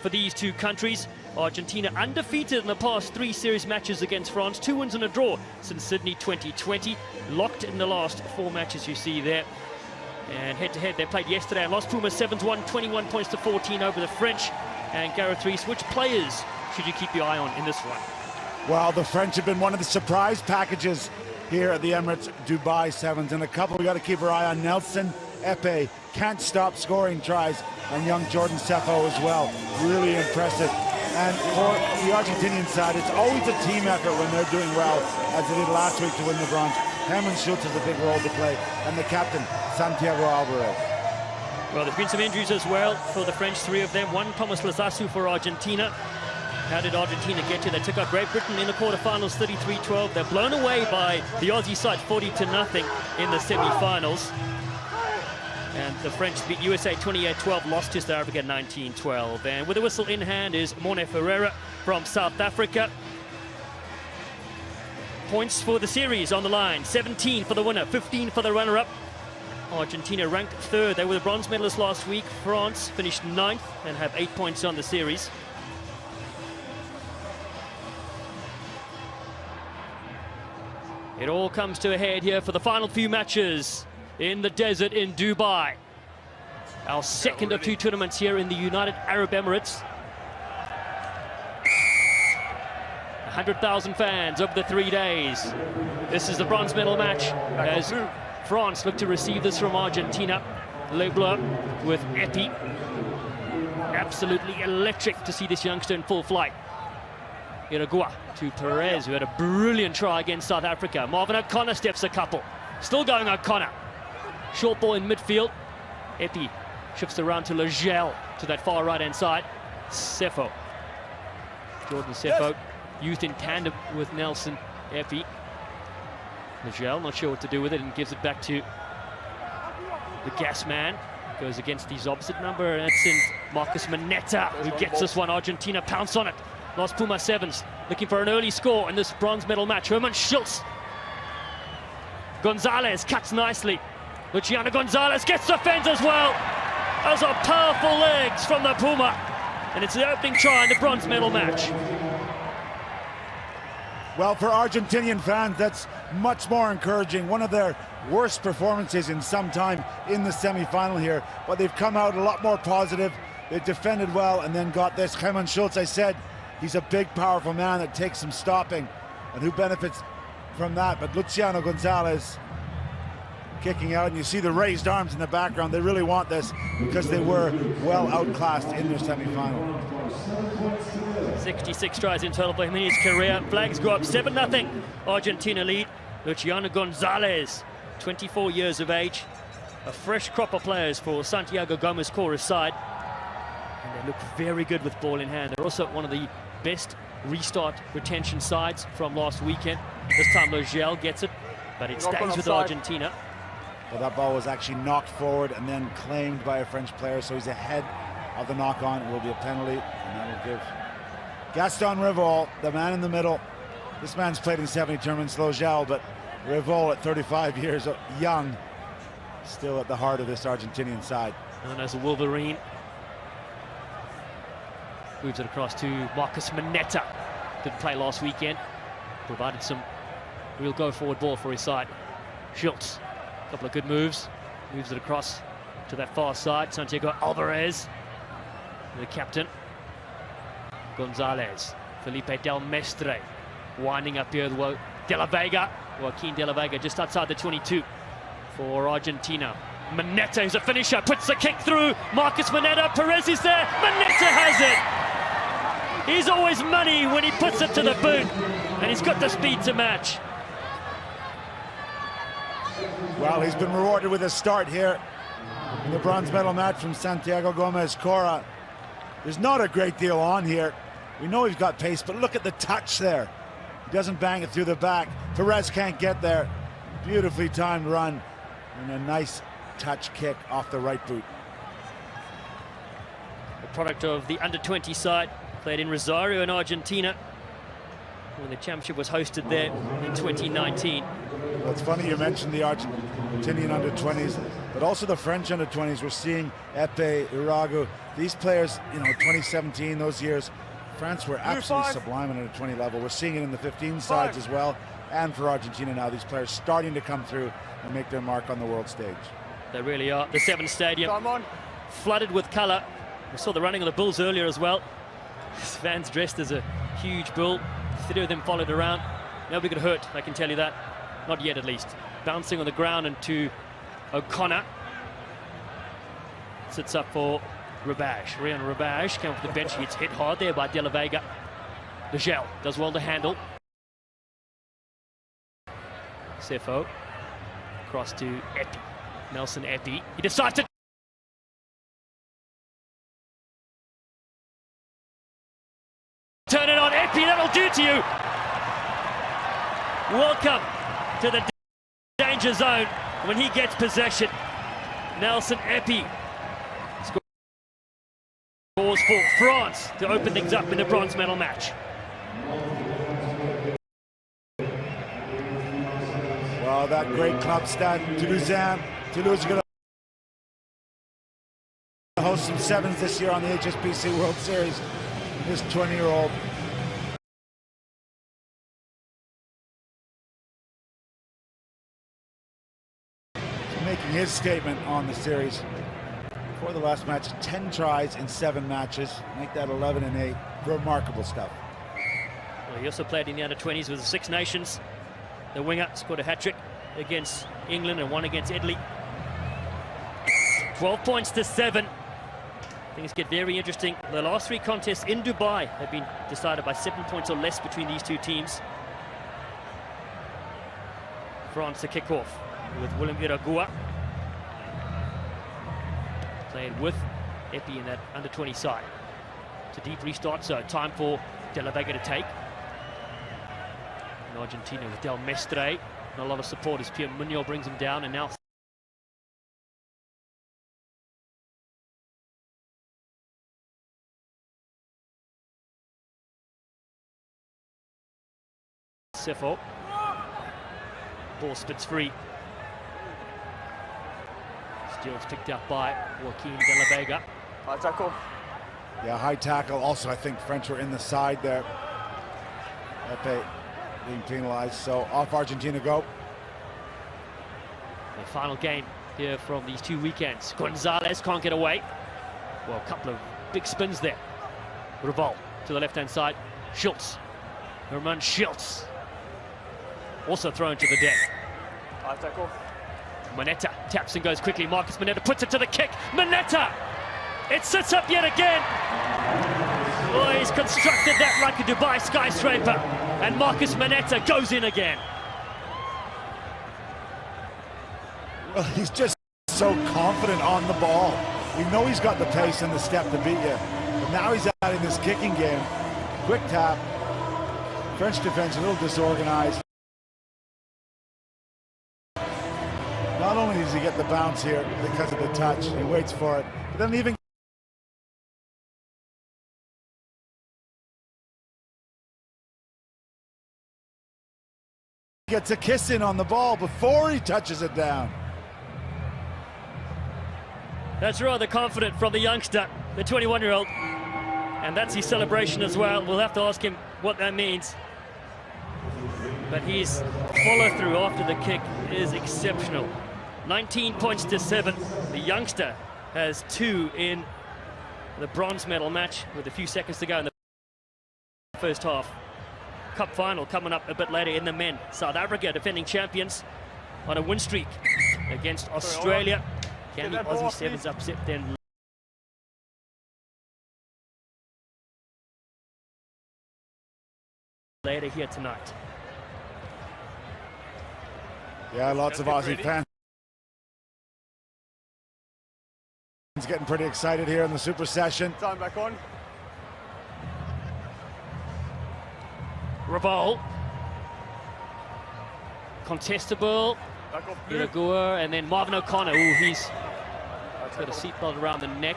For these two countries, Argentina undefeated in the past 3 series matches against France, 2 wins and a draw since Sydney 2020, locked in the last 4 matches you see there. And head-to-head they played yesterday and lost. Puma 7-1, 21 points to 14 over the French. And Gareth Rees, which players should you keep your eye on in this one? Well, the French have been one of the surprise packages here at the Emirates Dubai Sevens, and a couple we got to keep our eye on. Nelson Epe can't stop scoring tries, and young Jordan Sefo as well, really impressive. And for the Argentinian side, it's always a team effort when they're doing well, as they did last week to win the bronze. Herman Schultz has a big role to play, and the captain, Santiago Alvarez. Well, there's been some injuries as well for the French, 3 of them. One, Thomas Lazasu for Argentina. How did Argentina get to? They took out Great Britain in the quarterfinals, 33-12. They're blown away by the Aussie side, 40-0 in the semi-finals. And the French beat USA 28-12, lost to South Africa 19-12. And with a whistle in hand is Mone Ferreira from South Africa. Points for the series on the line, 17 for the winner, 15 for the runner-up. Argentina ranked 3rd. They were the bronze medalists last week. France finished 9th and have 8 points on the series. It all comes to a head here for the final few matches in the desert in Dubai. Our second of 2 tournaments here in the United Arab Emirates. 100,000 fans over the 3 days. This is the bronze medal match as France look to receive this from Argentina. Le Bleu with Epi. Absolutely electric to see this youngster in full flight. Iragua to Perez, who had a brilliant try against South Africa. Marvin O'Connor steps a couple. Still going O'Connor. Short ball in midfield. Epi shifts around to Legel to that far right-hand side. Sefo. Jordan Sefo, used in tandem with Nelson Epi. Legel, not sure what to do with it, and gives it back to the gas man. Goes against his opposite number, and it's in Marcus Mineta, who gets this one. Argentina pounce on it. Lost Puma Sevens, looking for an early score in this bronze medal match. Herman Schultz. Gonzalez cuts nicely. Luciano Gonzalez gets the fence as well. Those are powerful legs from the Puma. And it's the opening try in the bronze medal match. Well, for Argentinian fans, that's much more encouraging. One of their worst performances in some time in the semi-final here. But they've come out a lot more positive. They defended well and then got this. Herman Schultz, I said, he's a big, powerful man that takes some stopping. And who benefits from that? But Luciano Gonzalez kicking out, and you see the raised arms in the background. They really want this because they were well outclassed in their semi-final. 66 tries in total for him in his career. Flags go up, 7-0. Argentina lead. Luciano Gonzalez, 24 years of age. A fresh crop of players for Santiago Gomez Cora's side. And they look very good with ball in hand. They're also one of the best restart retention sides from last weekend. This time Legel gets it, but it stays with Argentina. Well, that ball was actually knocked forward and then claimed by a French player, so he's ahead of the knock-on. It will be a penalty, and that will give Gaston Rivol, the man in the middle. This man's played in 70 tournaments, Legel, but Rivol at 35 years young, still at the heart of this Argentinian side. Known as a Wolverine. Moves it across to Marcus Mineta. Didn't play last weekend. Provided some real go-forward ball for his side. Schultz. Couple of good moves. Moves it across to that far side. Santiago Alvarez, the captain. Gonzalez. Felipe Del Mestre. Winding up here. De La Vega. Joaquin De La Vega just outside the 22 for Argentina. Mineta is a finisher. Puts the kick through. Marcus Mineta. Perez is there. Mineta has it. He's always money when he puts it to the boot. And he's got the speed to match. Well, he's been rewarded with a start here in the bronze medal match from Santiago Gomez Cora. There's not a great deal on here. We know he's got pace, but look at the touch there. He doesn't bang it through the back. Perez can't get there. Beautifully timed run and a nice touch kick off the right boot. The product of the under-20 side, played in Rosario in Argentina when the championship was hosted there in 2019. Well, it's funny you mentioned the Argentinian under-20s, but also the French under-20s. We're seeing Epe, Iragu, these players, 2017, those years, France were absolutely sublime at a 20 level. We're seeing it in the 15 sides as well. And for Argentina now, these players starting to come through and make their mark on the world stage. They really are. The Seven Stadium flooded with colour. We saw the running of the Bulls earlier as well. Fans dressed as a huge bull. 3 of them followed around. Nobody got hurt, I can tell you that. Not yet, at least. Bouncing on the ground into O'Connor. Sits up for Rabage. Rian Rabage came off the bench. He gets hit hard there by De La Vega. Legel does well to handle. Sefo. Across to Epi. Nelson Epi. He decides to turn it on. Epi, that'll do to you. Welcome to the danger zone when he gets possession. Nelson Epi scores for France to open things up in the bronze medal match. Well, that great club stand, Toulousain. Toulouse is going to host some sevens this year on the HSBC World Series. This 20-year-old. Making his statement on the series. Before the last match, 10 tries in 7 matches. Make that 11 and 8. Remarkable stuff. Well, he also played in the under-20s with the Six Nations. The winger scored a hat-trick against England and 1 against Italy. 12 points to 7. Things get very interesting. The last 3 contests in Dubai have been decided by 7 points or less between these 2 teams. France to kick off with Willem Iragua. Playing with Epi in that under-20 side. It's a deep restart, so time for De La Vega to take. In Argentina with Del Mestre. And a lot of support as Pierre Munoz brings him down, and now Sefo. Ball spits free. Still picked up by Joaquin De La Vega. High tackle. Yeah, high tackle. Also, I think French were in the side there. Epe being penalized, so off Argentina go. The final game here from these 2 weekends. Gonzalez can't get away. Well, a couple of big spins there. Revol to the left-hand side. Schultz. Herman Schultz. Also thrown to the deck. High tackle. Moneta taps and goes quickly. Marcus Moneta puts it to the kick. Moneta! It sits up yet again. Oh, he's constructed that like a Dubai skyscraper. And Marcus Moneta goes in again. Well, he's just so confident on the ball. We know he's got the pace and the step to beat you. But now he's adding this kicking game. Quick tap. French defense a little disorganized. Not only does he get the bounce here because of the touch, he waits for it, but then even gets a kiss in on the ball before he touches it down. That's rather confident from the youngster, the 21-year-old. And that's his celebration as well. We'll have to ask him what that means. But his follow-through after the kick is exceptional. 19 points to 7. The youngster has 2 in the bronze medal match with a few seconds to go in the first half. Cup final coming up a bit later in the men. South Africa, defending champions, on a win streak against Australia. Can the Aussie Sevens upset then? Later here tonight. Yeah, lots of Aussie fans getting pretty excited here in the Super Session. Time back on. Revol. Contestable. Iragua, and then Marvin O'Connor. Ooh, he's got a seatbelt around the neck.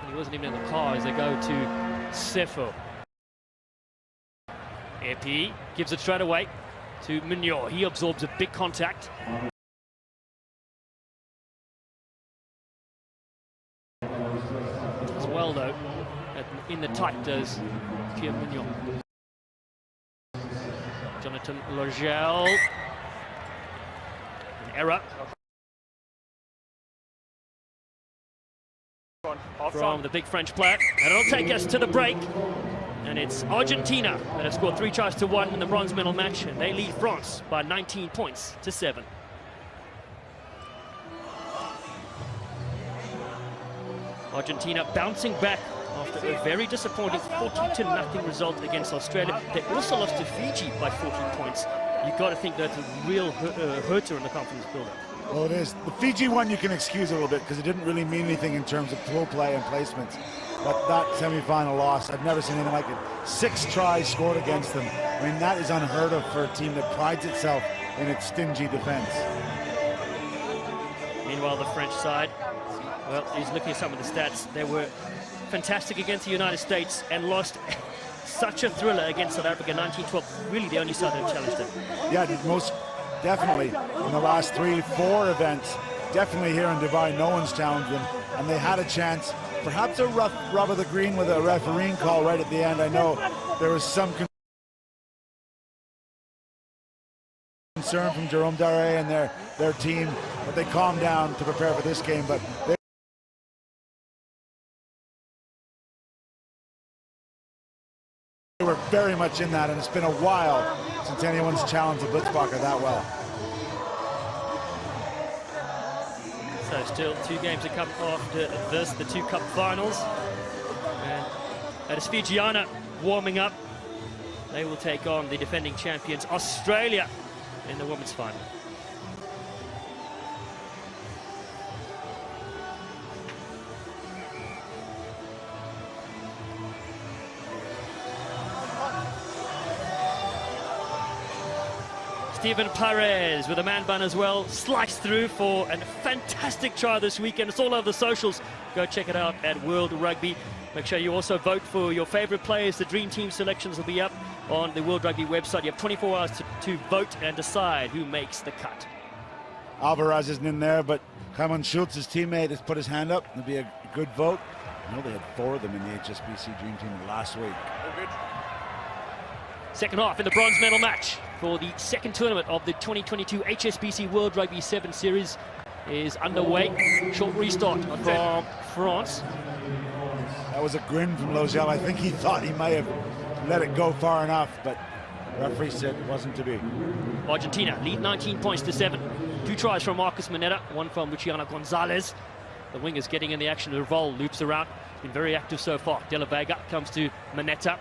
And he wasn't even in the car as they go to Sefo. Epi gives it straight away to Munoz. He absorbs a big contact. in the tight, does Pierre Mignon. Jonathan Logel. An error from the big French player. And it'll take us to the break. And it's Argentina that have scored 3 tries to 1 in the bronze medal match. And they lead France by 19 points to 7. Argentina bouncing back after a very disappointing 40-0 result against Australia. They also lost to Fiji by 14 points. You've got to think that's a real hurter in the confidence builder. Well, it is. The Fiji one you can excuse a little bit because it didn't really mean anything in terms of pool play and placements. But that semi-final loss, I've never seen anything like it. 6 tries scored against them. I mean, that is unheard of for a team that prides itself in its stingy defense. Meanwhile, the French side, well, he's looking at some of the stats. They were fantastic against the United States and lost such a thriller against South Africa, 1912. Really the only side that challenged them. Yeah, most definitely in the last 3-4 events. Definitely here in Dubai, no one's challenged them. And they had a chance. Perhaps a rough rub of the green with a refereeing call right at the end. I know there was some concern from Jerome Daré and their team, but they calmed down to prepare for this game. But they were very much in that, and it's been a while since anyone's challenged the Blitzbacher that well. So still 2 games to come after this, the 2 cup finals. And that is Fijiana warming up. They will take on the defending champions Australia in the women's final. Stephen Perez with a man bun as well, sliced through for a fantastic try this weekend. It's all over the socials. Go check it out at World Rugby. Make sure you also vote for your favorite players. The Dream Team selections will be up on the World Rugby website. You have 24 hours to vote and decide who makes the cut. Alvarez isn't in there, but Raymond Schultz, his teammate, has put his hand up. It'll be a good vote. I know they had 4 of them in the HSBC Dream Team last week. Second half in the bronze medal match for the second tournament of the 2022 HSBC World Rugby 7 Series is underway. Short restart from France. That was a grin from Logel. I think he thought he may have let it go far enough, but the referee said it wasn't to be. Argentina lead 19 points to 7. 2 tries from Marcus Mineta, 1 from Luciano Gonzalez. The wing is getting in the action. The Revol loops around. Been very active so far. De La Vega comes to Mineta.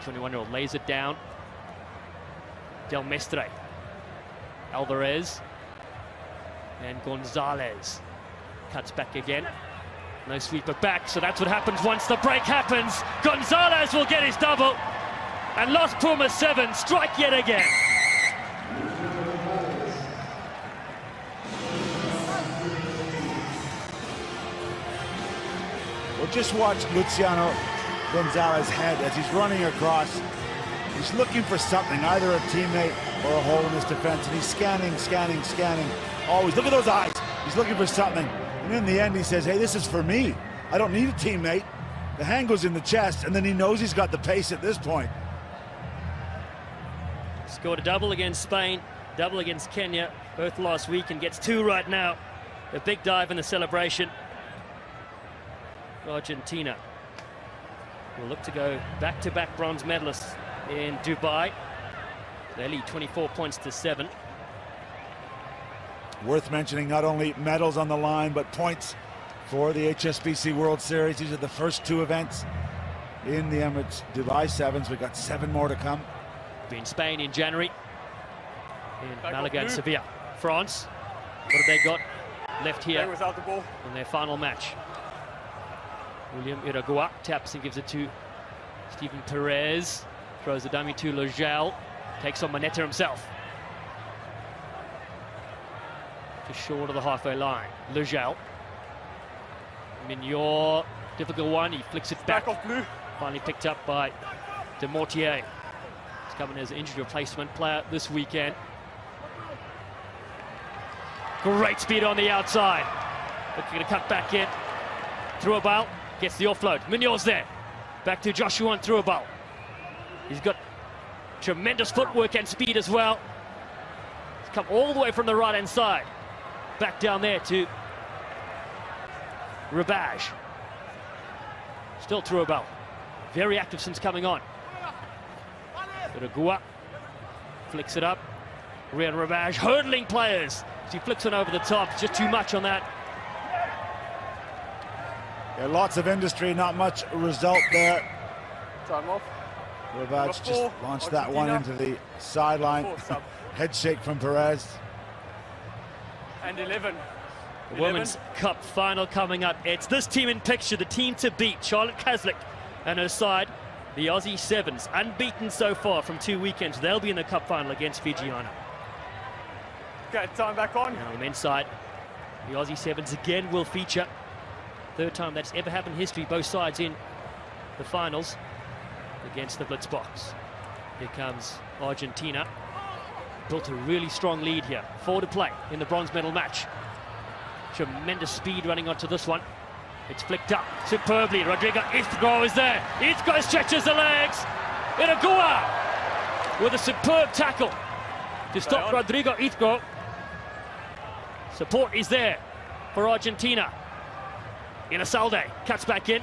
The 21-year-old lays it down. Del Mestre, Alvarez, and Gonzalez cuts back again. No sweeper back, so that's what happens once the break happens. Gonzalez will get his double, and Los Pumas 7 strike yet again. Well, just watch Luciano Gonzalez's head as he's running across. He's looking for something, either a teammate or a hole in his defense, and he's scanning. Always, look at those eyes. He's looking for something. And in the end, he says, hey, this is for me. I don't need a teammate. The hand goes in the chest, and then he knows he's got the pace at this point. Scored a double against Spain, double against Kenya, both last week, and gets 2 right now. A big dive in the celebration. Argentina will look to go back-to-back bronze medalists in Dubai. They lead 24 points to 7. Worth mentioning, not only medals on the line, but points for the HSBC World Series. These are the first 2 events in the Emirates Dubai 7s. We've got 7 more to come. In Spain in January, in Malaga and Sevilla. France, what have they got left here without the ball in their final match? William Iragua taps and gives it to Stephen Perez. Throws the dummy to Logel. Takes on Mineta himself. Just short of the halfway line. Logel. Mignon, difficult one. He flicks it back. Finally picked up by De Mortier. He's coming as an injury replacement player this weekend. Great speed on the outside. Looking to cut back in. Through a ball. Gets the offload. Mignol's there. Back to Joshua and through a ball. He's got tremendous footwork and speed as well. He's come all the way from the right-hand side. Back down there to Rabaj. Still through a ball. Very active since coming on. Uruguay flicks it up. Rian Rabaj hurdling players as he flicks it over the top. Just too much on that. Yeah, lots of industry, not much result there. Time off. Rabaj just launched that one into the sideline. Head shake from Perez. And 11. The Women's Cup final coming up. It's this team in picture, the team to beat. Charlotte Caslick and her side, the Aussie Sevens, unbeaten so far from 2 weekends. They'll be in the Cup final against Fijiana. Okay, time back on. Now on the men's side, the Aussie Sevens again will feature. Third time that's ever happened in history, both sides in the finals against the Blitzboks. Here comes Argentina. Built a really strong lead here. 4 to play in the bronze medal match. Tremendous speed running onto this one. It's flicked up superbly. Rodrigo Ithgo is there. Ithgo stretches the legs. Uruguay with a superb tackle to stop Rodrigo Ithgo. Support is there for Argentina. Inasalde cuts back in.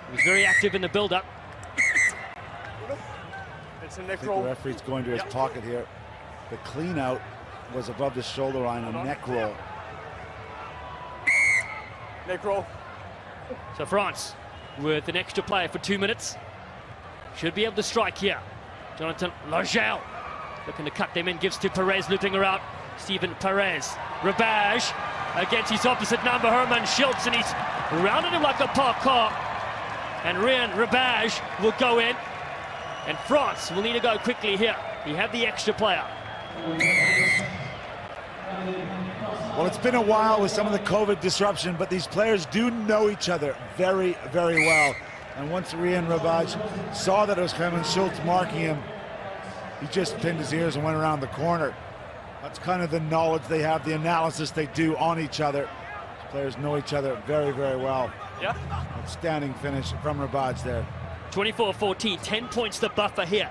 He was very active in the build-up. It's a neck I think roll. the referee's going to his pocket here. The clean out was above the shoulder line, a neck roll. Neck roll. So France with an extra player for 2 minutes. Should be able to strike here. Jonathan Lagel looking to cut them in, gives to Perez, looping around. Stephen Perez. Rabaj against his opposite number, Herman Schultz, and he's rounded him like a parked car. And Rian Rabaj will go in. And France will need to go quickly here. He had the extra player. Well, it's been a while with some of the COVID disruption, but these players do know each other very, very well. And once Rian Rabaj saw that it was Herman Schultz marking him, he just pinned his ears and went around the corner. That's kind of the knowledge they have, the analysis they do on each other. These players know each other very, very well. Yeah. Outstanding finish from Rabaj there. 24-14, 10 points the buffer here.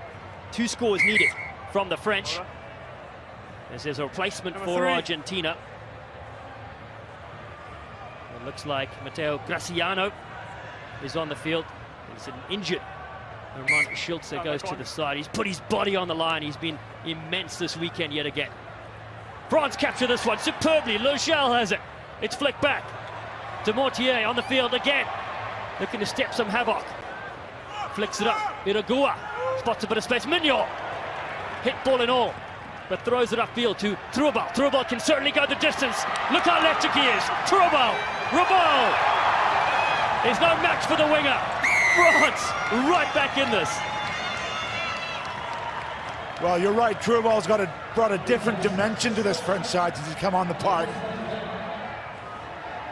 2 scores needed from the French. This is a replacement for Argentina. It looks like Matteo Graciano is on the field. He's an injured Herman Schultz that goes to the side. He's put his body on the line. He's been immense this weekend yet again. France capture this one superbly. Logel has it. It's flicked back to Mortier on the field again. Looking to step some havoc. Flicks it up. Uruguay spots a bit of space. Mignol hit ball and all, but throws it upfield to Trubal. Trubal can certainly go the distance. Look how electric he is. Trubal. Rabal. There's no match for the winger. France right back in this. Well, you're right. Trubal's brought a different dimension to this French side since he's come on the park.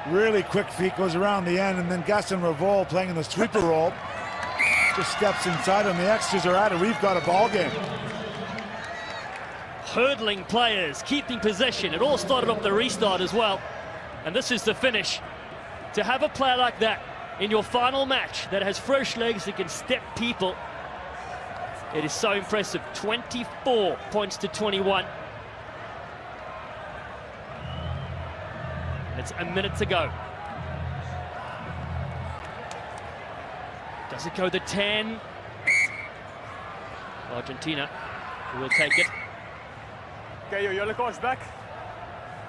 Really quick feet, goes around the end, and then Gaston Revol playing in the sweeper role. Just steps inside him. The extras are at it. We've got a ball game. Hurdling players, keeping possession. It all started off the restart as well. And this is the finish. To have a player like that in your final match that has fresh legs that can step people, it is so impressive. 24 points to 21. It's a minute to go. Does it go the 10? Argentina will take it. Okay, your yellow card's back.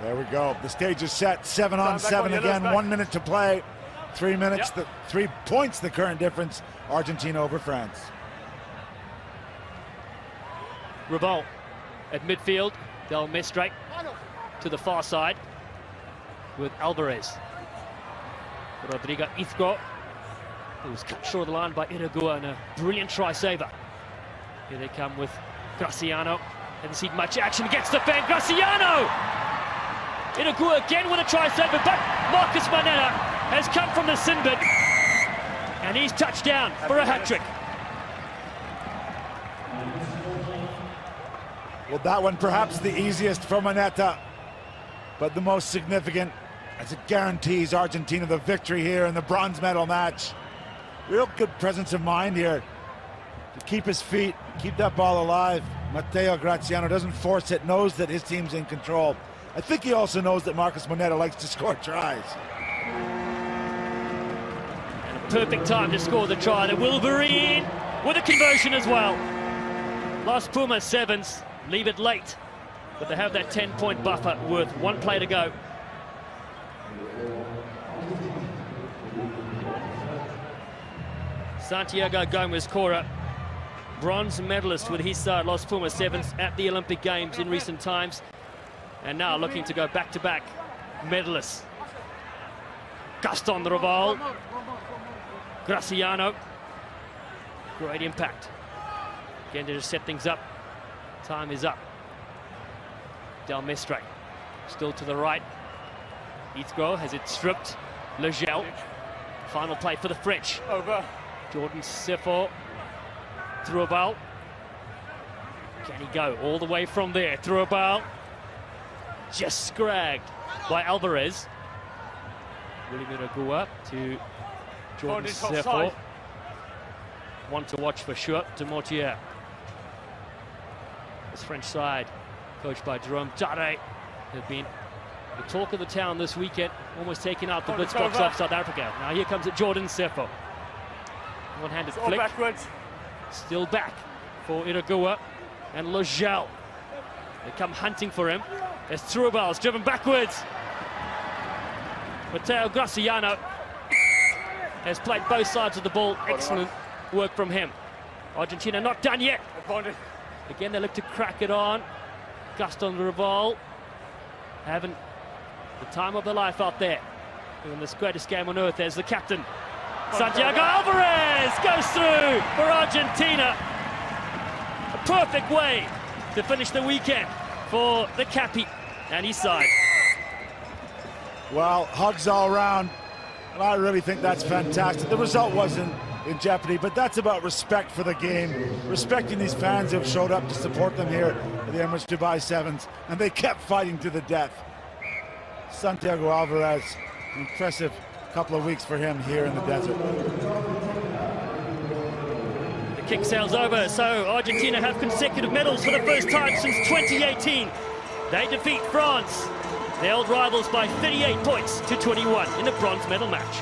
There we go. The stage is set. 7 on 7 again. 1 minute to play. 3 minutes. Yep. 3 points. The current difference. Argentina over France. Ribot at midfield. Del Mestre to the far side with Alvarez. Rodrigo Ithgo, who was cut short of the line by Uruguay, and a brilliant try-saver. Here they come with Graciano. Hasn't seen much action, gets the bang. Graciano! Uruguay again with a try-saver, but Marcus Manella has come from the sin bin, and he's touched down for a hat-trick. Well, that one perhaps the easiest for Manetta, but the most significant as it guarantees Argentina the victory here in the bronze medal match. Real good presence of mind here to keep his feet, keep that ball alive. Matteo Graziano doesn't force it, knows that his team's in control. I think he also knows that Marcus Moneta likes to score tries. And a perfect time to score the try. The Wolverine with a conversion as well. Las Pumas sevens leave it late, but they have that 10-point buffer with one play to go. Santiago Gomez Cora, bronze medalist with his side, Las Pumas sevens at the Olympic Games in recent times, and now looking to go back-to-back medalists. Gaston Raval, Graciano, great impact. Again to just set things up. Time is up. Del Mestre, still to the right. Heathrow has it stripped. Legel, final play for the French. Over. Jordan Sefo, through a ball. Can he go all the way from there? Through a ball. Just scragged by Alvarez. William Iragua to Jordan Sefo. One to watch for sure, to Mortier. This French side, coached by Jerome Tade, have been the talk of the town this weekend, almost taking out the Blitzbox off South Africa. Now here comes it Jordan Sefo. One-handed flick. Backwards. Still back for Iragua and Legel. They come hunting for him. There's Truebals driven backwards. Matteo Graciano has played both sides of the ball. Excellent work from him. Argentina not done yet. Again, they look to crack it on. Gaston Raval having the time of their life out there in this greatest game on earth as the captain. Santiago Alvarez goes through for Argentina. A perfect way to finish the weekend for the Cappy and his side. Well, hugs all around, and I really think that's fantastic. The result wasn't in jeopardy, but that's about respect for the game, respecting these fans who have showed up to support them here at the Emirates Dubai Sevens, and they kept fighting to the death. Santiago Alvarez, impressive couple of weeks for him here in the desert. The kick sails over, so Argentina have consecutive medals for the first time since 2018. They defeat France, the old rivals, by 38 points to 21 in a bronze medal match.